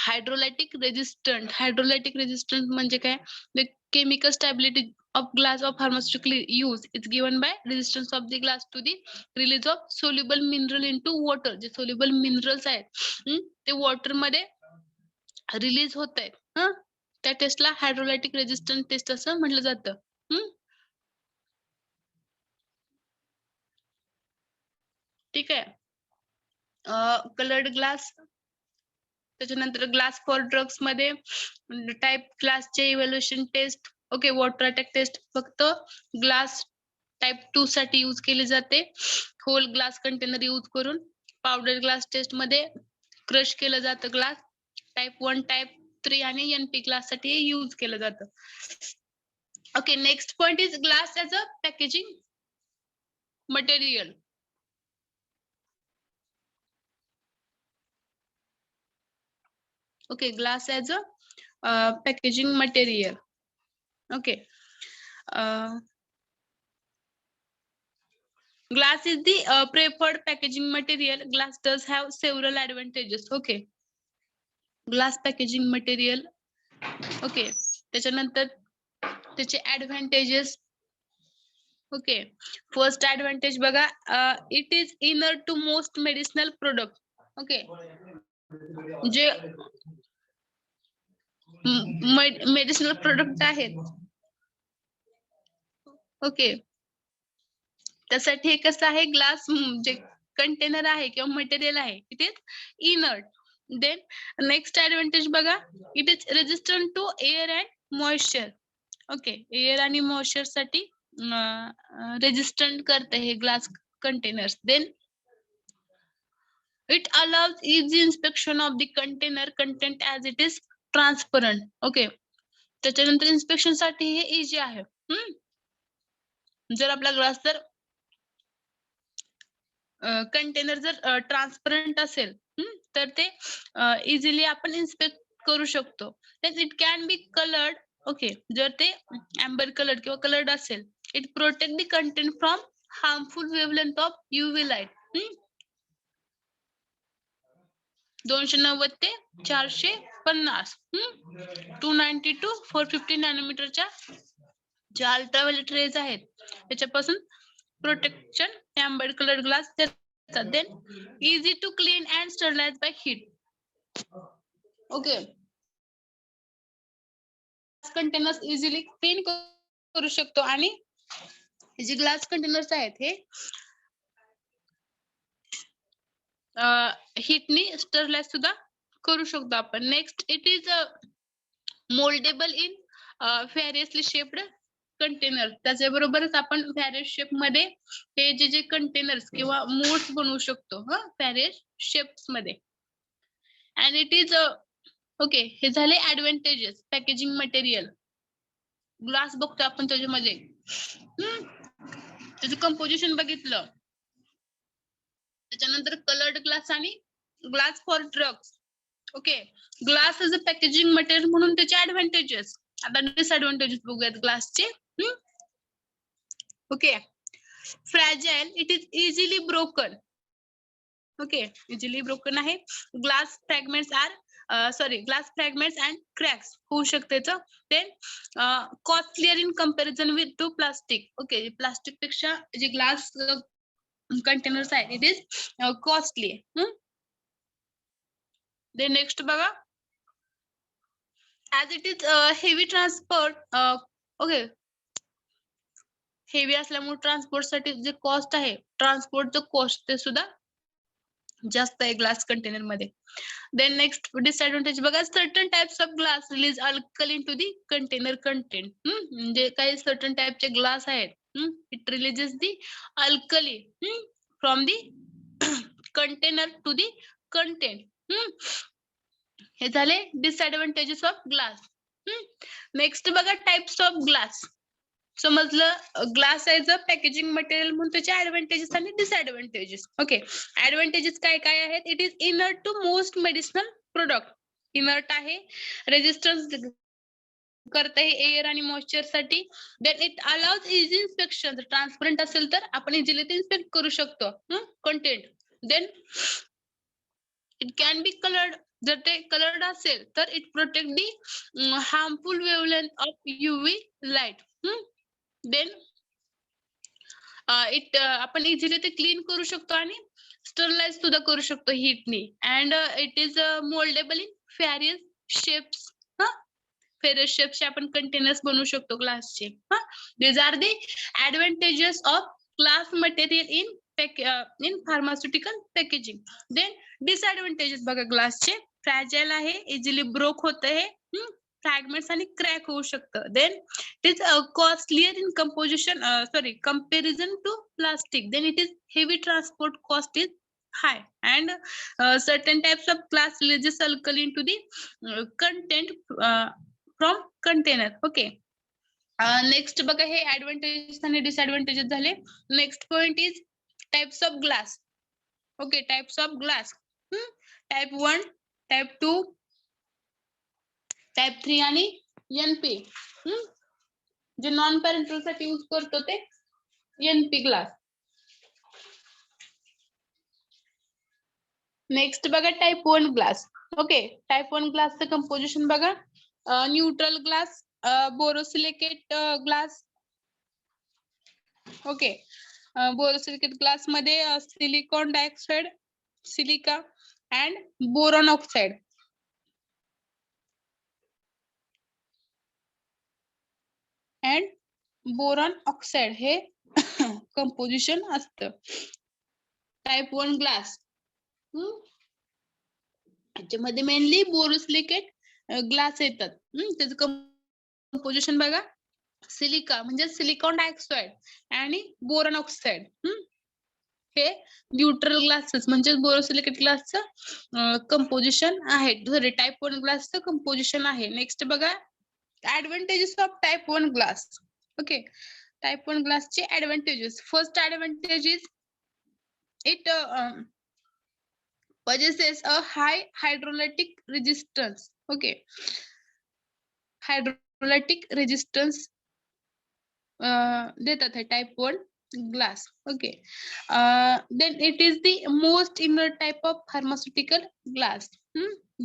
hydrolytic resistant. Hydrolytic resistant म्हणजे काय? The chemical stability of glass of pharmaceutical use is given by resistance of the glass to the release of soluble mineral into water. जे soluble minerals आहेत ते water मध्ये release होत आहेत त्या टेस्टला हायड्रोलायटिक resistant taste असं म्हटलं जातं. ठीक आहे. कलर्ड ग्लास, त्याच्यानंतर ग्लास फॉर ड्रग्स मध्ये टाइप ग्लासचे evaluation test. Okay, water attack test फक्त ग्लास टाइप 2 साठी यूज केली जाते होल ग्लास कंटेनर यूज करून. पावडर ग्लास टेस्ट मध्ये क्रश केलं जातं ग्लास. टाइप 1, टाइप 3 आणि NP ग्लास साठी यूज केलं जातं. Okay, next point is glass as a packaging material. Okay, glass as a packaging material. Okay, Glass is the preferred packaging material. Glass does have several advantages. Okay. Glass packaging material. Okay. त्याच्यानंतर त्याचे advantages. Okay. First advantage बघा, it is inert to most medicinal product. Okay. जे medicinal product आहेत. Okay. त्यासाठी हे कसं आहे, glass जे कंटेनर आहे किंवा मटेरियल आहे, it is inert. Then next advantage बघा, it is resistant to air and moisture. Okay. Air आणि मॉइश्चर साठी रेजिस्टंट करते हे glass containers. Then it allows easy inspection of the container content as it is transparent. Okay. त्याच्यानंतर inspection साठी हे easy आहे. जर आपला ग्लास जर कंटेनर जर ट्रान्सपरंट असेल तर ते इझिली आपण इन्स्पेक्ट करू शकतो. It can be coloured. Okay. जर ते एम्बर कलर्ड किंवा कलर्ड असेल, it protect the content from harmful wavelength of UV light. 290 ते 450, 290 to 450 नॅनोमीटरच्या ज्या अल्ट्राव्हायोलेट रेज आहेत त्याच्यापासून प्रोटेक्शन एम्बर्ड कलर्ड ग्लास देतात. Then easy to clean and sterilise by heat. Okay. Containers easily clean करू शकतो आणि हे जे ग्लास कंटेनर्स आहेत हे हीटनी स्टरलाइज सुद्धा करू शकतो आपण. Next, it is mouldable in variously shaped container. त्याच्याबरोबरच आपण व्हेरियस शेप मध्ये हे जे कंटेनर्स किंवा मोल्ड्स बनवू शकतो व्हेरियस शेप्स मध्ये. And it is okay. हे झाले ऍडव्हान्टेजेस पॅकेजिंग मटेरियल. ग्लास बघतो आपण त्याच्यामध्ये त्याचं कंपोजिशन बघितलं. त्याच्यानंतर कलर्ड ग्लास आणि glass for drugs. Okay. Glass is a packaging material म्हणून त्याचे ऍडव्हान्टेजेस. आता डिसएडव्हान्टेजेस बघूयात ग्लासचे. Okay. Fragile, it is easily broken. Okay. Easily broken आहे. Glass fragments glass fragments and cracks होऊ शकते. ते costlier in comparison with to plastic. Okay. Plastic पेक्षा जे ग्लास कंटेनर्स आहेत it is costly. Then next बघा, as it is heavy transport. Okay. Heavy असल्यामुळे transport साठी जे कॉस्ट आहे, ट्रान्सपोर्टचं कॉस्ट ते सुद्धा जास्त आहे ग्लास कंटेनर मध्ये. देन नेक्स्ट डिसएडव्हान्टेज बघा, certain types of glass release alkali to the container content. म्हणजे काही सर्टन टाइपचे ग्लास आहेत, it releases the alkali from the container to the content. हे झाले डिसएडव्हान्टेजेस ऑफ ग्लास. नेक्स्ट बघा, types of glass. समजलं glass as a packaging material म्हणून त्याचे ऍडव्हान्टेजेस आणि डिसएडव्हान्टेजेस. ओके. ऍडव्हान्टेजेस काय काय आहेत? It is inert to most medicinal product. Inert आहे, रेजिस्टन्स करते एअर आणि मॉइश्चर साठी. Then it allows easy inspection. Transparent असेल तर आपण इझिली ते इन्स्पेक्ट करू शकतो content. Then it can be coloured. जर ते कलर्ड असेल तर it protect the harmful wavelength of UV light. Then आपण इझिली ते क्लीन करू शकतो आणि स्टरलाइज सुद्धा करू शकतो हीटनी. And it is mouldable in various shapes. Various शेप्सचे आपण कंटेनर्स बनवू शकतो ग्लासचे. These are the advantages of glass material in pharmaceutical packaging. Then disadvantages बघा ग्लासचे. फ्रॅजाइल आहे, इझिली ब्रोक होत आहे, फ्रॅगमेंट्स आणि क्रॅक होऊ शकतं. Then it is costlier in comparison to plastic. Then it is heavy transport cost is high, and certain types of glass releases alkali into the content from container. Okay. Next बघा, हे advantages आणि disadvantages झाले. Next point is types of glass. Okay. Types of glass. Type 1, type 2, type 3 आणि NP. जे non parental साठी use करतो ते NP glass. Next बघा टाइप 1 ग्लास. ओके, टाइप 1 ग्लासचं कंपोजिशन बघा. Neutral glass, borosilicate glass. Okay, borosilicate glass मध्ये silicon dioxide, silica and boron oxide. And boron oxide हे कंपोजिशन असतं टाइप 1 ग्लास. त्याच्यामध्ये मेनली बोरोसिलिकेट ग्लास येतात. त्याचं कंपोजिशन बघा. सिलिका म्हणजे सिलिकॉन डायऑक्साइड आणि बोरॉन ऑक्साइड. हे न्यूट्रल ग्लासेस म्हणजे बोरोसिलिकेट ग्लासचं कंपोजिशन आहे. सॉरी, टाइप 1 ग्लासचं कंपोजिशन आहे. नेक्स्ट बघा advantages of type 1 glass. Okay, type 1 ग्लासचे advantages. First advantage is it possesses a high hydrolytic resistance. Okay, hydrolytic resistance देतात है type 1 glass. Okay, then it is the most inert type of pharmaceutical glass.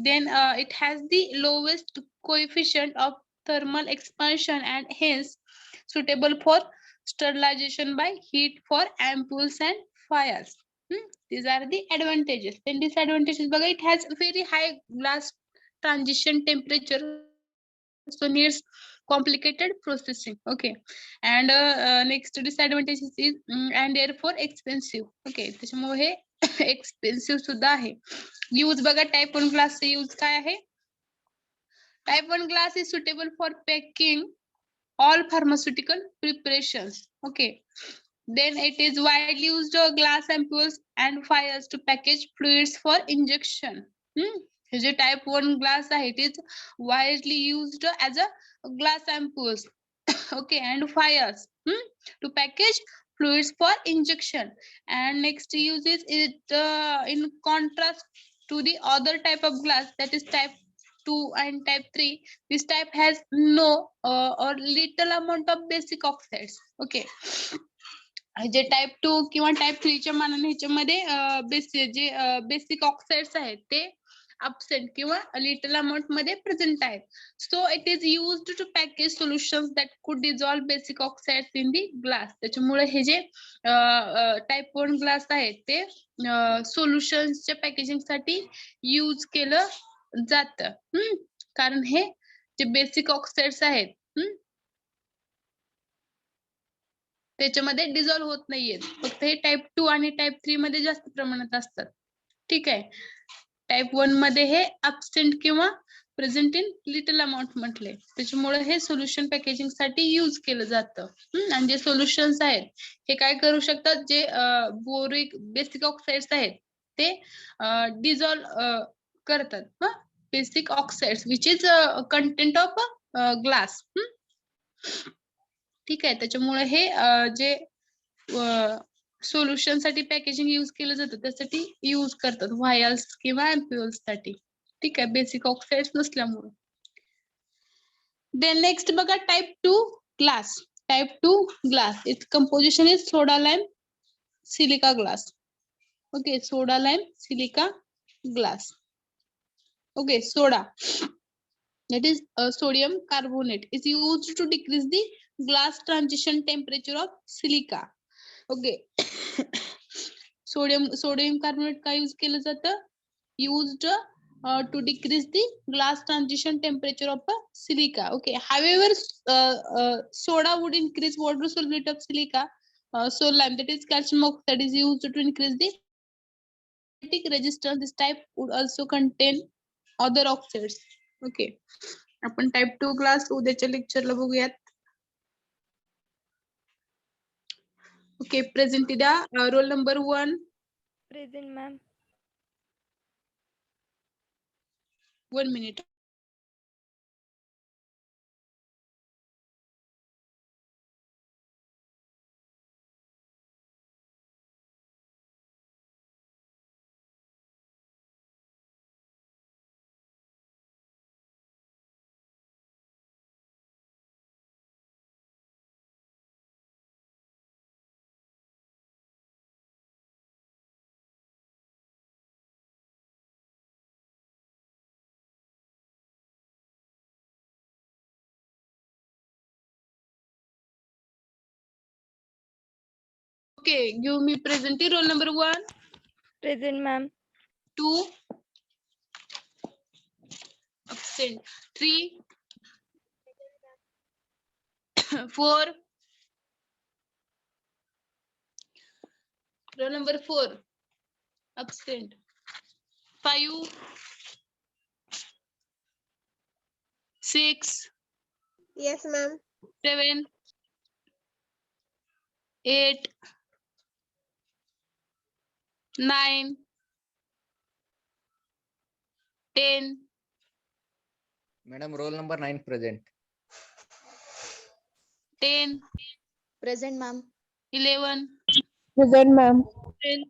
Then it has the lowest coefficient of thermal expansion and hence suitable for sterilization by heat for ampoules and fires. These are the advantages. Then disadvantages, it has very high glass transition temperature, so needs complicated processing. Okay, and next disadvantage is and therefore expensive. Okay, त्याच्यामुळे हे expensive सुद्धा आहे. Use बघा type 1 ग्लासचे use काय आहे. Type 1 glass is suitable for packing all pharmaceutical preparations. Okay, then it is widely used glass ampoules and fires to package fluids for injection. हे जे type 1 glass आहे it is widely used as a glass ampoules. Okay, and fires to package fluids for injection. And next use is it in contrast to the other type of glass, that is type 2 and type 3. This type has no or little amount of basic oxides. Okay, जे type 2 किंवा type 3 च्या मानाने ह्याच्यामध्ये जे basic oxides आहेत ते absent किंवा little amount मध्ये प्रेझेंट आहेत. So it is used to package solutions that could dissolve basic oxides in the glass. त्याच्यामुळे हे जे टाइप 1 ग्लास आहेत ते सोल्युशन्सच्या पॅकेजिंग साठी यूज केलं जातं. कारण हे जे बेसिक ऑक्साइड्स आहेत त्याच्यामध्ये डिझॉल्व्ह होत नाहीयेत. फक्त हे टाइप 2 आणि टाइप 3 मध्ये जास्त प्रमाणात असतात. ठीक आहे, टाइप 1 मध्ये हे अब्सेंट किंवा प्रेझेंट इन लिटल अमाउंट म्हटले. त्याच्यामुळे हे सोल्युशन पॅकेजिंग साठी यूज केलं जातं. आणि जे सोल्युशन्स आहेत हे काय करू शकतात, जे बोरिक बेसिक ऑक्साइड्स आहेत ते डिझॉल्व्ह करतात. Basic oxides which is content of glass. ठीक आहे, त्याच्यामुळे हे जे सोल्युशन साठी पॅकेजिंग यूज केलं जातं त्यासाठी यूज करतात व्हायल्स किंवा अँप्युल्स साठी. ठीक आहे, बेसिक ऑक्साइड्स नसल्यामुळे. देन नेक्स्ट बघा type 2 glass. Type 2 glass its composition is soda lime silica glass. Okay, soda lime silica glass. Okay, soda, that is sodium carbonate, is used to decrease the glass transition temperature of silica. Okay, sodium carbonate का use केलं जातं, used to decrease the glass transition temperature of silica. Okay, however soda would increase water solubility of silica. So lime, that is calcium oxide, is used to increase the resistance. This type would also contain other oxides. Okay, आपण type 2 glass उद्याच्या लेक्चरला बघूयात. Okay, present द्या. Roll number 1. Present ma'am. 1 minute. Okay, give me present. Roll number 1, Present, ma'am. 2, absent. 3, 4. Roll number 4, absent. 5, 6, Yes, ma'am. 7, 8, 9, 10, Madam, roll number 9 present. 10, Present, ma'am. 11, Present, ma'am. 12,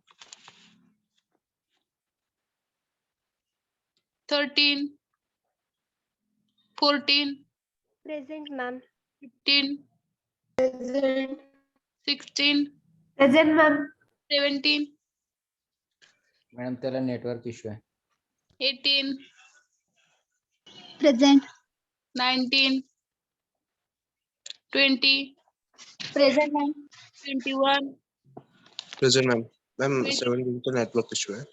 13, 14, Present, ma'am. 15, Present. 16, Present, ma'am. 17, madam त्याला network issue आहे. 18, Present. 19, 20, Present, ma'am. 21. Present, ma'am. Ma'am, 20. 7 का network issue है.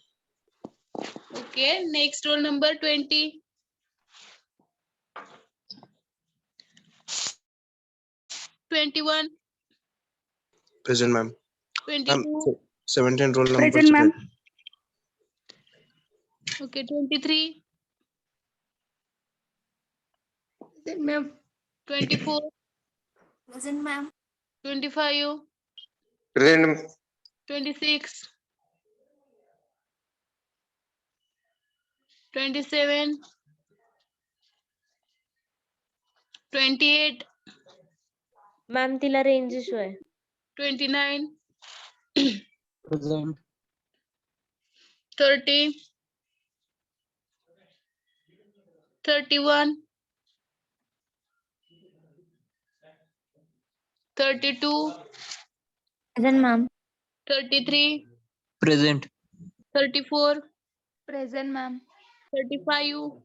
Okay, next roll number 20. 21, Present, ma'am. Ma'am, 22. 17 roll number. Present, ma'am. Okay, 23, Present, ma'am. 24, Present, ma'am. 25, Present. 26, 27, 28, ma'am तिला range issue आहे. 29, Present. 30, 31, 32, Present, ma'am. 33, Present. 34, Present, ma'am. 35,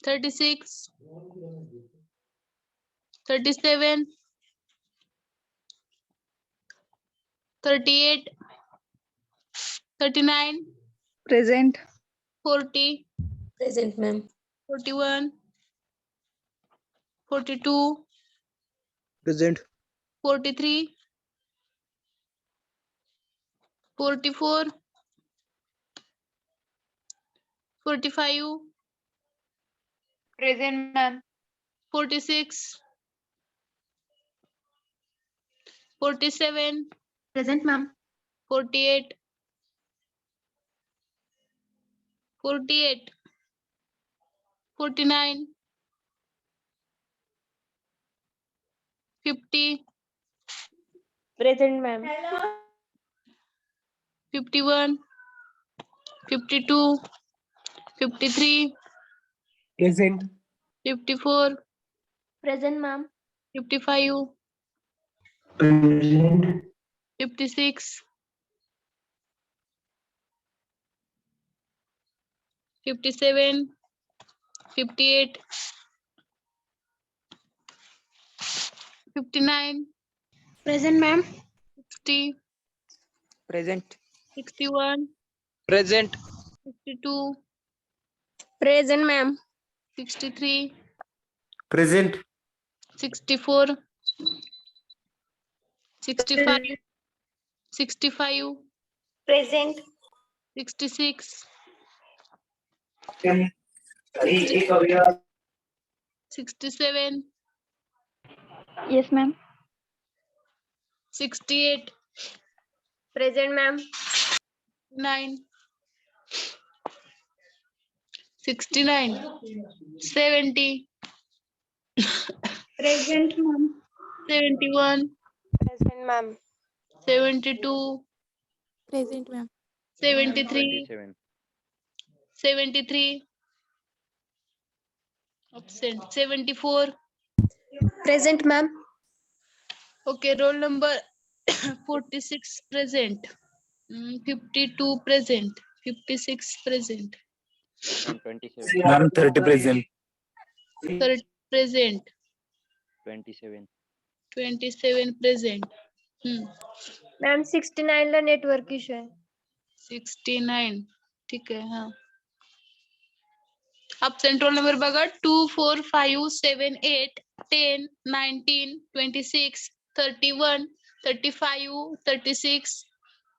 36, 37, 38, 39, Present. 40, Present, ma'am. 41, 42, Present. 43, 44, 45, Present, ma'am. 46, 47, Present, ma'am. 48, 48, 49, 50, Present, ma'am. 51, 52, 53, Present. 54, Present, ma'am. 55, Present. 56, 57, 58, 59, Present, ma'am. 60, Present. 61, Present. 62, Present, ma'am. 63, Present. 64, 65, 65, Present. 66, 67, Yes, ma'am. 68, Present, ma'am. 9, 69, 70, Present, ma'am. 71, Present, ma'am. 72, Present, ma'am. 73, 73, absent, 74. Present, ma'am. Okay, roll number 46 present, 52 present, 56 present, 27, Ma'am 30 present. 30 present, 27, 27 present. Ma'am 69 ला network issue आहे. 69. ठीक आहे. हा. Absent roll number बघा 2, 4, 5, 7, 8, 10, 19, 26, 31, 35, 36,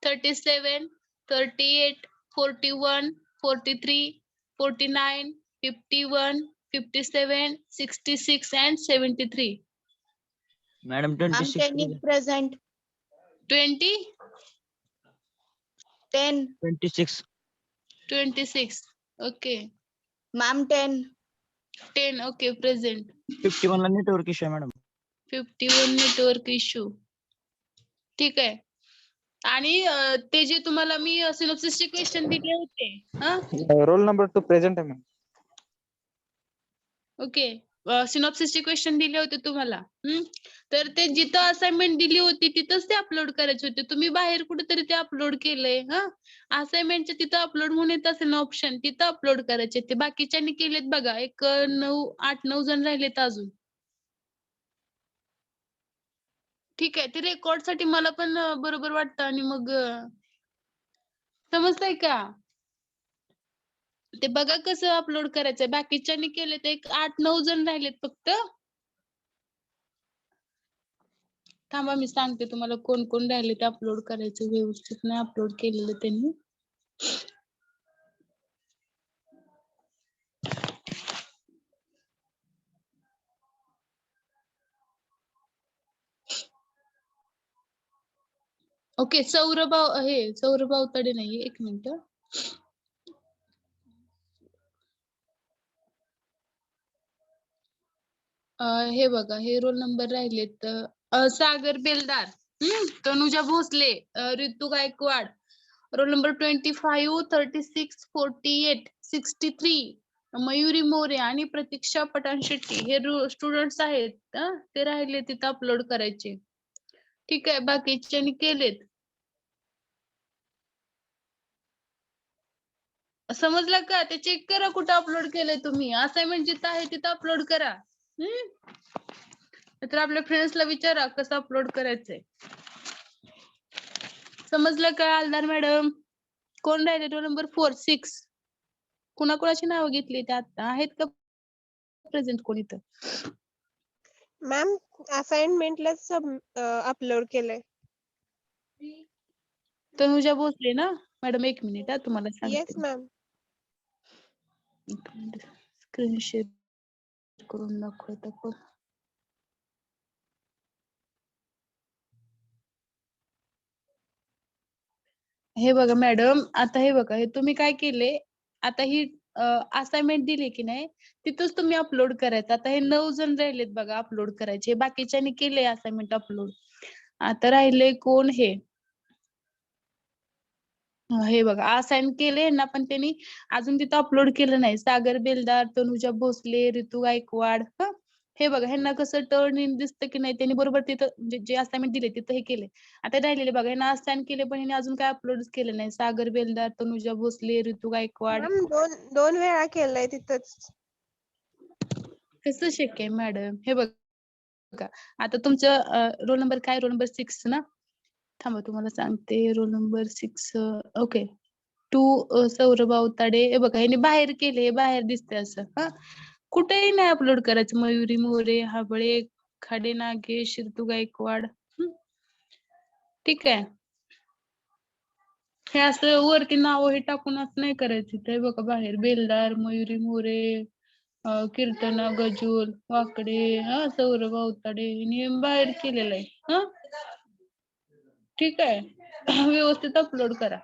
37, 38, 41, 43, 49, 51, 57, 66 and 73. Madam, Ma'am, 26 10 is present. 20, 10. 26. 26. Okay. Ma'am, 10. 10. Okay, present. 51 ला network issue आहे madam. 51 network issue. ठीक आहे. आणि ते जे तुम्हाला मी सिनॉप्सिसचे क्वेश्चन दिले होते. हा. रोल नंबर 2 प्रेझेंट आहे मॅम. ओके. सिनॉप्सिसचे क्वेश्चन दिले होते तुम्हाला. तर ते जिथं असाइनमेंट दिली होती तिथंच ते अपलोड करायचे होते. तुम्ही बाहेर कुठेतरी ते अपलोड केलंय. हा. असाइनमेंटच्या तिथं अपलोड म्हणून येत असेल ना ऑप्शन, तिथं अपलोड करायचे. ते बाकीच्यांनी केलेत बघा. एक 8-9 जण राहिलेत अजून. ठीक आहे. ते रेकॉर्ड साठी मला पण बरोबर वाटतं आणि मग समजतंय का? ते बघा कसं अपलोड करायचंय. बाकीच्यांनी केले ते एक 8-9 जण राहिलेत फक्त. थांबा मी सांगते तुम्हाला कोण कोण राहिले ते अपलोड करायचं. व्यवस्थित नाही अपलोड केलेलं त्यांनी. ओके. सौरभ अवताडे नाहीये. एक मिनिट. हे बघा हे रोल नंबर राहिलेत. सागर बेलदार, तनुजा भोसले, ऋतू गायकवाड, रोल नंबर 25, 36, 48, 63, मयुरी मोरे आणि प्रतीक्षा पठाण शेट्टी हे स्टुडंट्स आहेत. ते राहिले तिथं अपलोड करायचे. ठीक आहे. बाकीच्यांनी केलेत. समजलं का? ते चेक करा कुठं अपलोड केलंय तुम्ही. असाइनमेंट जिथं आहे तिथं अपलोड करा. तर आपल्या फ्रेंड्सला विचारा कसं अपलोड करायचंय. समजलं का आलदार मॅडम? कोण राहिले? Roll number 4, 6. कुणाकुणाची नावं घेतली ते आता आहेत का प्रेझेंट कोण इथं? मॅम असाइनमेंटलाच अपलोड केलंय. तनुजा भोसले ना मॅडम? एक मिनिट तुम्हाला येस सांगते. मॅम. स्क्रीन शेअर करून दाखवत आपण. हे बघा मॅडम, आता हे बघा हे तुम्ही काय केले, आता ही असाइनमेंट दिली की नाही तिथंच तुम्ही अपलोड करायचं. आता हे 9 जण राहिलेत बघा अपलोड करायचे. बाकीच्यांनी केले असाइनमेंट अपलोड. आता राहिले कोण? हे बघा असाइन केले ना पण त्यांनी अजून तिथं अपलोड केलं नाही. सागर बेलदार, तनुजा भोसले, ऋतू गायकवाड. हे बघा ह्यांना कसं टर्न इन दिसतं की नाही, त्यांनी बरोबर तिथं जे असाइनमेंट दिले तिथं हे केले. आता राहिलेले बघा ह्यांना असाइन केले पण ह्यांनी अजून काय अपलोड केलं नाही. सागर बेलदार, तनुजा भोसले, ऋतू गायकवाड. मॅम दोन वेळा केलंय तिथंच. कसं शक्य आहे मॅडम? हे बघा आता तुमचं रोल नंबर काय? रोल नंबर 6 ना? थांबा तुम्हाला सांगते. Roll number 6. Okay. 2 Saurabh Avtade. हे बघा ह्यांनी बाहेर केले. हे बाहेर दिसतंय असं. कुठेही नाही अपलोड करायचं. मयुरी मोरे, हाबळे, खाडे नागेश, ऋतू गायकवाड. ठीक आहे. हे असं वरती नाव हे टाकून असं नाही करायचं. ते बघा बाहेर बेलदार, मयुरी मोरे, कीर्तना गजूल, वाकडे, सौरभ अवताडे यांनी बाहेर केलेलं आहे. ठीक आहे. व्यवस्थित अपलोड करा.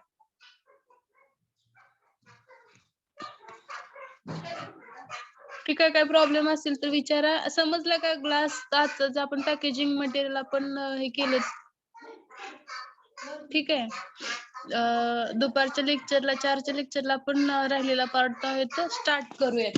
ठीक आहे. काय प्रॉब्लेम असेल तर विचारा. समजलं का? ग्लास आजच आपण पॅकेजिंग मटेरियल आपण हे केलं. ठीक आहे. दुपारच्या लेक्चरला 4च्या लेक्चरला आपण राहिलेला पार्ट आहे तर स्टार्ट करूया.